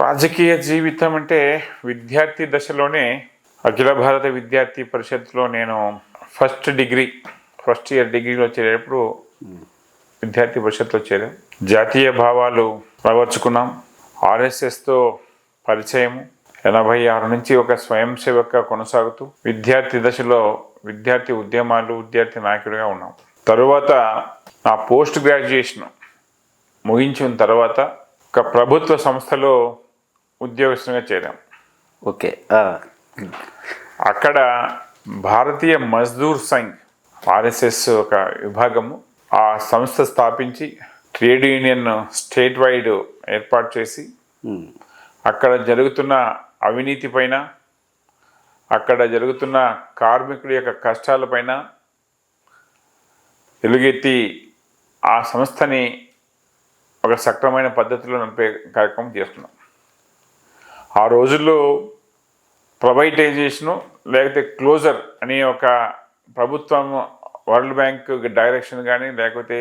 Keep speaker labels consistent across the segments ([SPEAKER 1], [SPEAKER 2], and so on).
[SPEAKER 1] రాజకీయ జీవితం అంటే విద్యార్థి దశలోనే అఖిల భారత విద్యార్థి పరిషత్లో నేను ఫస్ట్ ఇయర్ డిగ్రీలో చేరేటప్పుడు విద్యార్థి పరిషత్లో చేరాం. జాతీయ భావాలు అలవర్చుకున్నాం. ఆర్ఎస్ఎస్తో పరిచయము 86 నుంచి ఒక స్వయం సేవకగా కొనసాగుతూ విద్యార్థి దశలో విద్యార్థి ఉద్యమాలు విద్యార్థి నాయకుడిగా ఉన్నాం. తరువాత నా పోస్ట్ గ్రాడ్యుయేషన్ ముగించిన తర్వాత ఒక ప్రభుత్వ సంస్థలో ఉద్యోగస్తునిగా చేరాం.
[SPEAKER 2] ఓకే.
[SPEAKER 1] అక్కడ భారతీయ మజ్దూర్ సంఘ్ ఆర్ఎస్ఎస్ ఒక విభాగము ఆ సంస్థ స్థాపించి ట్రేడ్ యూనియన్ స్టేట్ వైడ్ ఏర్పాటు చేసి అక్కడ జరుగుతున్న అవినీతి పైన అక్కడ జరుగుతున్న కార్మికుడి యొక్క కష్టాలపైన ఎలుగెత్తి ఆ సంస్థని ఒక సక్రమైన పద్ధతిలో నడిపే కార్యక్రమం చేస్తున్నాం. ఆ రోజుల్లో ప్రైవేటైజేషను లేకపోతే క్లోజర్ అనే ఒక ప్రభుత్వం వరల్డ్ బ్యాంక్ డైరెక్షన్ కానీ లేకపోతే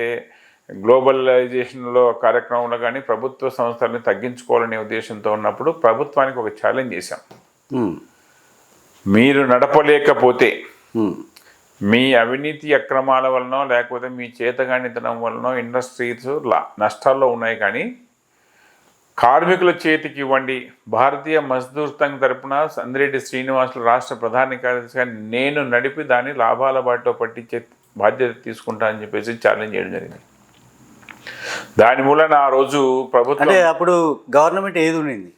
[SPEAKER 1] గ్లోబలైజేషన్లో కార్యక్రమంలో కానీ ప్రభుత్వ సంస్థలను తగ్గించుకోవాలనే ఉద్దేశంతో ఉన్నప్పుడు ప్రభుత్వానికి ఒక ఛాలెంజ్ చేశాం. మీరు నడపలేకపోతే మీ అవినీతి అక్రమాల వలన లేకపోతే మీ చేతగానితనం వలన ఇండస్ట్రీస్ నష్టాల్లో ఉన్నాయి, కానీ కార్మికుల చేతికి ఇవ్వండి. భారతీయ మజ్దూర్ సంఘ్ తరపున సందిరెడ్డి శ్రీనివాసులు రాష్ట్ర ప్రధాన కార్యదర్శిగా నేను నడిపి దాన్ని లాభాల బాటలో పట్టించే బాధ్యత తీసుకుంటా అని చెప్పేసి ఛాలెంజ్ చేయడం జరిగింది. దాని మూలన ఆ రోజు ప్రభుత్వం
[SPEAKER 2] అప్పుడు గవర్నమెంట్ ఏది ఉండింది?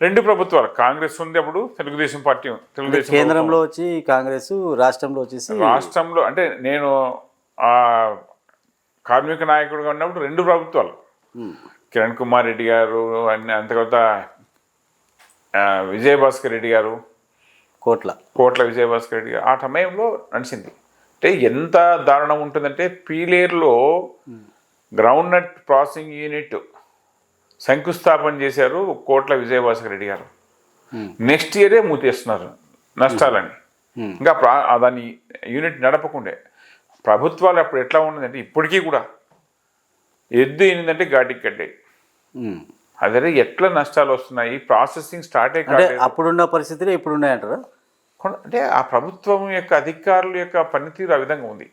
[SPEAKER 1] 2 ప్రభుత్వాలు, కాంగ్రెస్ ఉంది అప్పుడు, తెలుగుదేశం పార్టీ తెలుగుదేశం
[SPEAKER 2] కేంద్రంలో వచ్చి కాంగ్రెస్, రాష్ట్రంలో వచ్చేసి
[SPEAKER 1] రాష్ట్రంలో అంటే నేను ఆ కార్మిక నాయకుడిగా ఉన్నప్పుడు 2 ప్రభుత్వాలు, కిరణ్ కుమార్ రెడ్డి గారు అంత తర్వాత విజయభాస్కర్ రెడ్డి గారు, కోట్ల విజయభాస్కర్ రెడ్డి గారు ఆ సమయంలో నడిచింది. అంటే ఎంత దారుణం ఉంటుందంటే పీలేరులో గ్రౌండ్ నట్ ప్రాసెసింగ్ యూనిట్ శంకుస్థాపన చేశారు కోట్ల విజయభాస్కర్ రెడ్డి గారు. నెక్స్ట్ ఇయరే మూతేస్తున్నారు నష్టాలని. ఇంకా దాన్ని యూనిట్ నడపకుండే ప్రభుత్వాలు అప్పుడు ఎట్లా ఉన్నదంటే ఇప్పటికీ కూడా ఎద్దు ఏంటంటే ఘాటికి కట్టే అదే ఎట్లా నష్టాలు వస్తున్నాయి. ప్రాసెసింగ్ స్టార్ట్ అయ్యి
[SPEAKER 2] అప్పుడున్న పరిస్థితులు ఇప్పుడు ఉన్నాయంటారా?
[SPEAKER 1] అంటే ఆ ప్రభుత్వం యొక్క అధికారుల యొక్క పనితీరు ఆ విధంగా ఉంది.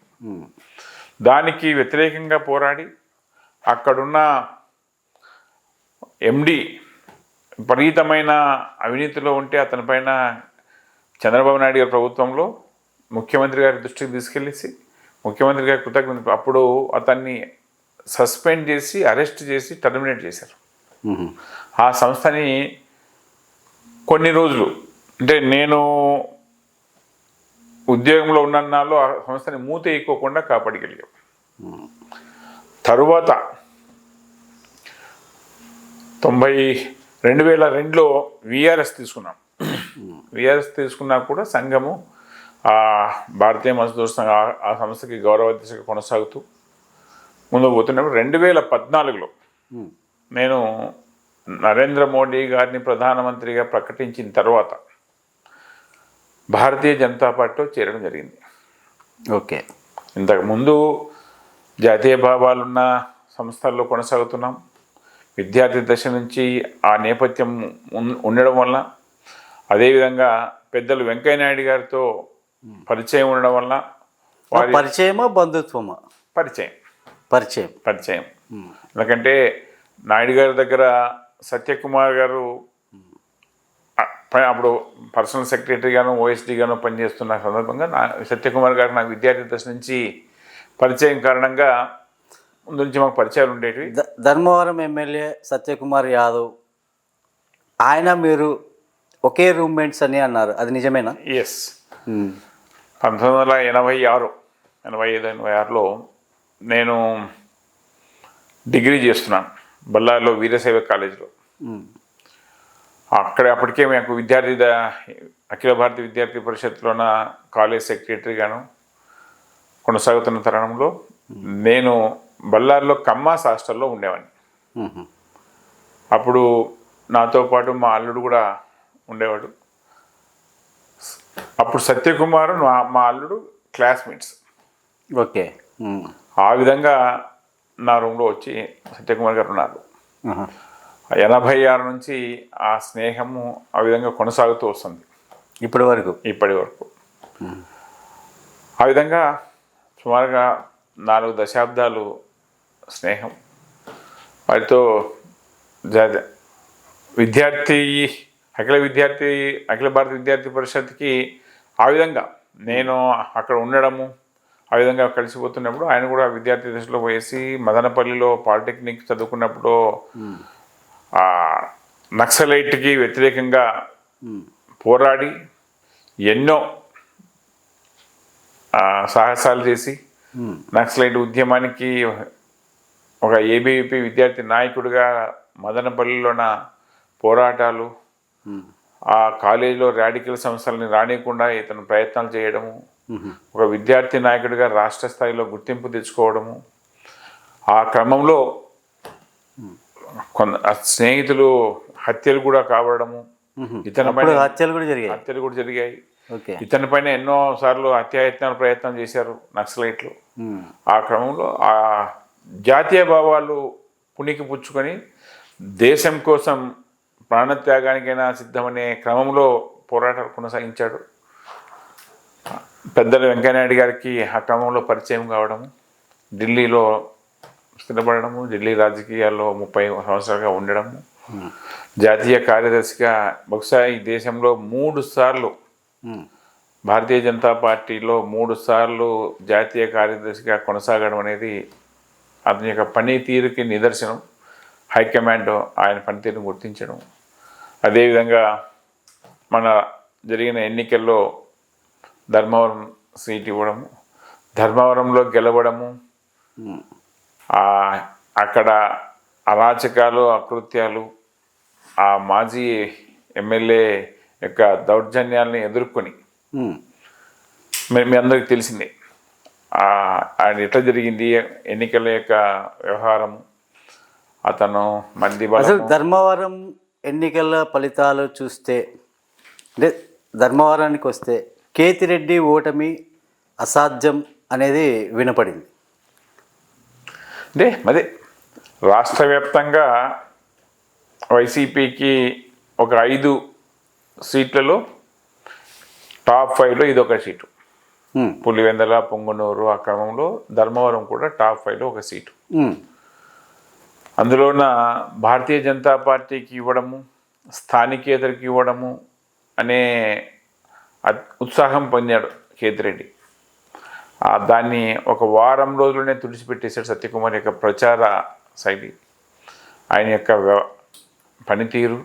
[SPEAKER 1] దానికి వ్యతిరేకంగా పోరాడి అక్కడున్న ఎండి విపరీతమైన అవినీతిలో ఉంటే అతని పైన చంద్రబాబు నాయుడు గారి ప్రభుత్వంలో ముఖ్యమంత్రి గారి దృష్టికి తీసుకెళ్ళేసి ముఖ్యమంత్రి గారి కృతజ్ఞత అప్పుడు అతన్ని సస్పెండ్ చేసి అరెస్ట్ చేసి టర్మినేట్ చేశారు. ఆ సంస్థని కొన్ని రోజులు అంటే నేను ఉద్యోగంలో ఉన్నన్నాళ్ళు ఆ సంస్థని మూత ఎక్కువకుండా కాపాడగలిగాం. తరువాత 2002లో విఆర్ఎస్ తీసుకున్నాం. విఆర్ఎస్ తీసుకున్నా కూడా సంఘము భారతీయ మజ్దూర్ సంఘ ఆ సంస్థకి గౌరవ దిశగా కొనసాగుతూ ముందుకు పోతున్నప్పుడు 2014లో నేను నరేంద్ర మోడీ గారిని ప్రధానమంత్రిగా ప్రకటించిన తర్వాత భారతీయ జనతా పార్టీలో చేరడం జరిగింది.
[SPEAKER 2] ఓకే.
[SPEAKER 1] ఇంతకుముందు జాతీయ భావాలున్న సంస్థల్లో కొనసాగుతున్నాం. విద్యార్థి దశ నుంచి ఆ నేపథ్యం ఉండడం వలన, అదేవిధంగా పెద్దలు వెంకయ్యనాయుడు గారితో పరిచయం ఉండడం వలన
[SPEAKER 2] పరిచయమా బంధుత్వమా?
[SPEAKER 1] పరిచయం. ఎందుకంటే నాయుడు గారి దగ్గర సత్యకుమార్ గారు అప్పుడు పర్సనల్ సెక్రటరీగాను ఓఎస్డీగాను పనిచేస్తున్న సందర్భంగా సత్యకుమార్ గారు నాకు విద్యార్థి దశ నుంచి పరిచయం కారణంగా ముందు నుంచి మాకు పరిచయాలు ఉండేవి.
[SPEAKER 2] ధర్మవరం ఎమ్మెల్యే సత్యకుమార్ యాదవ్ ఆయన మీరు ఒకే రూమ్మేట్స్ అని అన్నారు, అది నిజమేనా?
[SPEAKER 1] ఎస్. 1986, 86లో నేను డిగ్రీ చేస్తున్నాను బళ్ళారిలో వీరశైవ కాలేజీలో. అప్పటికే మాకు అఖిల భారత విద్యార్థి పరిషత్లోన కాలేజ్ సెక్రటరీగాను కొనసాగుతున్న తరుణంలో నేను బళ్ళారిలో కమ్మాస్ హాస్టల్లో ఉండేవాడిని. అప్పుడు నాతో పాటు మా అల్లుడు కూడా ఉండేవాడు. అప్పుడు సత్యకుమార్ మా అల్లుడు క్లాస్మేట్స్.
[SPEAKER 2] ఓకే.
[SPEAKER 1] ఆ విధంగా నా రూమ్లో వచ్చి సత్యకుమార్ గారు ఉన్నారు. 86 నుంచి ఆ స్నేహము ఆ విధంగా కొనసాగుతూ వస్తుంది
[SPEAKER 2] ఇప్పటి వరకు.
[SPEAKER 1] ఇప్పటి వరకు. ఆ విధంగా సుమారుగా 4 దశాబ్దాలు స్నేహం. వారితో విద్యార్థి అఖిల భారత విద్యార్థి పరిషత్కి ఆ విధంగా నేను అక్కడ ఉండడము, ఆ విధంగా కలిసిపోతున్నప్పుడు ఆయన కూడా విద్యార్థి దశలో పోయేసి మదనపల్లిలో పాలిటెక్నిక్ చదువుకున్నప్పుడు నక్సలైట్కి వ్యతిరేకంగా పోరాడి ఎన్నో సాహసాలు చేసి నక్సలైట్ ఉద్యమానికి ఒక ఏబీవీపీ విద్యార్థి నాయకుడిగా మదనపల్లిలోన పోరాటాలు, ఆ కాలేజీలో రాడికల్ సంస్థలని రానియకుండా ఇతను ప్రయత్నాలు చేయడము, ఒక విద్యార్థి నాయకుడిగా రాష్ట్ర స్థాయిలో గుర్తింపు తెచ్చుకోవడము, ఆ క్రమంలో స్నేహితులు హత్యలు కూడా కావడము,
[SPEAKER 2] హత్యలు
[SPEAKER 1] కూడా జరిగాయి. ఇతని పైన ఎన్నో సార్లు హత్యాయత్నాలు ప్రయత్నం చేశారు నక్సలైట్లు. ఆ క్రమంలో ఆ జాతీయ భావాలు పుణికి పుచ్చుకొని దేశం కోసం ప్రాణత్యాగానికైనా సిద్ధమనే క్రమంలో పోరాటాలు కొనసాగించాడు. పెద్దల వెంకయ్యనాయుడు గారికి ఆ క్రమంలో పరిచయం కావడము, ఢిల్లీలో స్థిరపడము, ఢిల్లీ రాజకీయాల్లో 30 సంవత్సరాలుగా ఉండడము, జాతీయ కార్యదర్శిగా బహుశా ఈ దేశంలో 3 సార్లు భారతీయ జనతా పార్టీలో 3 సార్లు జాతీయ కార్యదర్శిగా కొనసాగడం అనేది అతని యొక్క పనితీరుకి నిదర్శనం. హైకమాండ్ ఆయన పనితీరును గుర్తించడం, అదేవిధంగా మన జరిగిన ఎన్నికల్లో ధర్మవరం సీట్ ఇవ్వడము, ధర్మవరంలో గెలవడము, అక్కడ అరాచకాలు అకృత్యాలు, ఆ మాజీ ఎమ్మెల్యే యొక్క దౌర్జన్యాలని ఎదుర్కొని మీ అందరికీ తెలిసిందే ఆయన ఎట్లా జరిగింది ఎన్నికల యొక్క వ్యవహారం. అతను
[SPEAKER 2] అసలు ధర్మవరం ఎన్నికల ఫలితాలు చూస్తే, అంటే ధర్మవరానికి వస్తే కేతిరెడ్డి ఓటమి అసాధ్యం అనేది వినపడింది.
[SPEAKER 1] అంటే మరి రాష్ట్ర వ్యాప్తంగా వైసీపీకి ఒక 5 సీట్లలో టాప్ 5లో ఇదొక సీటు. పులివెందల, పొంగనూరు, ఆ క్రమంలో ధర్మవరం కూడా టాప్ 5లో ఒక సీటు. అందులోన భారతీయ జనతా పార్టీకి ఇవ్వడము, స్థానికేతరికి ఇవ్వడము అనే ఉత్సాహం పొందాడు కేతిరెడ్డి. దాన్ని ఒక వారం రోజుల్లోనే తుడిచిపెట్టేశాడు సత్యకుమార్ యొక్క ప్రచార శైలి, ఆయన యొక్క పనితీరు,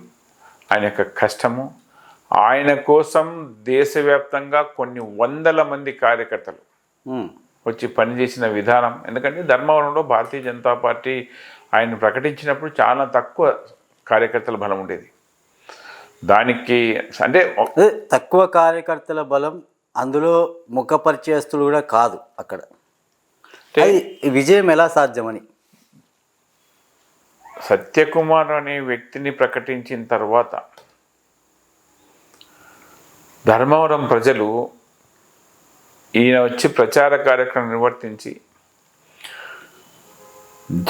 [SPEAKER 1] ఆయన యొక్క కష్టము. ఆయన కోసం దేశవ్యాప్తంగా కొన్ని 100 మంది కార్యకర్తలు వచ్చి పనిచేసిన విధానం. ఎందుకంటే ధర్మవరంలో భారతీయ జనతా పార్టీ ఆయన ప్రకటించినప్పుడు చాలా తక్కువ కార్యకర్తల బలం ఉండేది. దానికి అంటే
[SPEAKER 2] తక్కువ కార్యకర్తల బలం, అందులో ముఖ పరిచయస్తులు కూడా కాదు అక్కడ. విజయం ఎలా సాధ్యమని
[SPEAKER 1] సత్యకుమార్ అనే వ్యక్తిని ప్రకటించిన తర్వాత ధర్మవరం ప్రజలు ఈయన వచ్చి ప్రచార కార్యక్రమం నిర్వర్తించి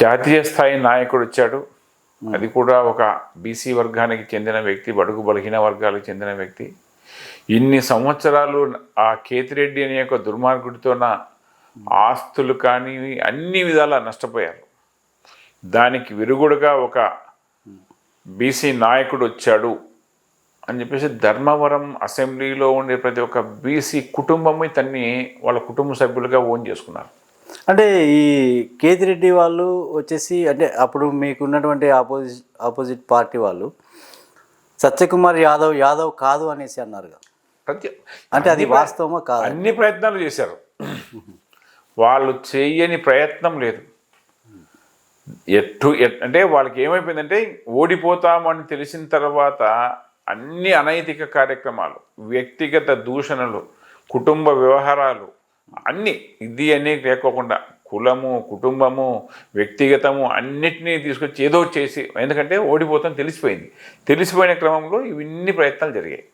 [SPEAKER 1] జాతీయ స్థాయి నాయకుడు వచ్చాడు, అది కూడా ఒక బీసీ వర్గానికి చెందిన వ్యక్తి, బడుగు బలహీన వర్గాలకు చెందిన వ్యక్తి. ఇన్ని సంవత్సరాలు ఆ కేతిరెడ్డి అనే ఒక దుర్మార్గుడితోన ఆస్తులు కానీ అన్ని విధాలా నష్టపోయారు. దానికి విరుగుడుగా ఒక బీసీ నాయకుడు వచ్చాడు అని చెప్పేసి ధర్మవరం అసెంబ్లీలో ఉండే ప్రతి ఒక్క బీసీ కుటుంబం ఇతన్ని వాళ్ళ కుటుంబ సభ్యులుగా ఓన్ చేసుకున్నారు.
[SPEAKER 2] అంటే ఈ కేతిరెడ్డి వాళ్ళు వచ్చేసి, అంటే అప్పుడు మీకున్నటువంటి ఆపోజిట్ పార్టీ వాళ్ళు సత్యకుమార్ యాదవ్ కాదు అనేసి అన్నారు కదా, అంటే అది వాస్తవమా కాదు?
[SPEAKER 1] అన్ని ప్రయత్నాలు చేశారు, వాళ్ళు చేయని ప్రయత్నం లేదు. అంటే వాళ్ళకి ఏమైపోయిందంటే ఓడిపోతామని తెలిసిన తర్వాత అన్ని అనైతిక కార్యక్రమాలు, వ్యక్తిగత దూషణలు, కుటుంబ వ్యవహారాలు అన్నీ అన్నీ లేకోకుండా కులము, కుటుంబము, వ్యక్తిగతము అన్నిటినీ తీసుకొచ్చి ఏదో చేసి, ఎందుకంటే ఓడిపోతాం తెలిసిపోయిన క్రమంలో ఇవన్నీ ప్రయత్నాలు జరిగాయి.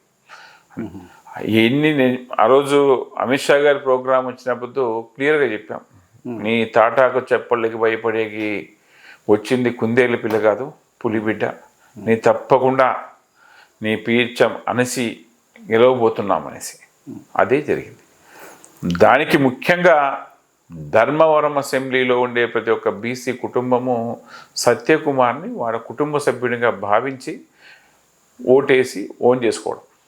[SPEAKER 1] ఆ రోజు అమిత్ షా గారి ప్రోగ్రాం వచ్చినప్పుడు క్లియర్గా చెప్పాం, నీ తాటాకు చెప్పళ్ళకి భయపడేకి వచ్చింది కుందేళ్ళ పిల్ల కాదు, పులిబిడ్డ. నీ తప్పకుండా నీ పీఠం అనేసి గెలవబోతున్నామనేసి. అదే జరిగింది. దానికి ముఖ్యంగా ధర్మవరం అసెంబ్లీలో ఉండే ప్రతి ఒక్క బీసీ కుటుంబము సత్యకుమార్ని వాళ్ళ కుటుంబ సభ్యునిగా భావించి ఓటేసి ఓన్ చేసుకోవడం.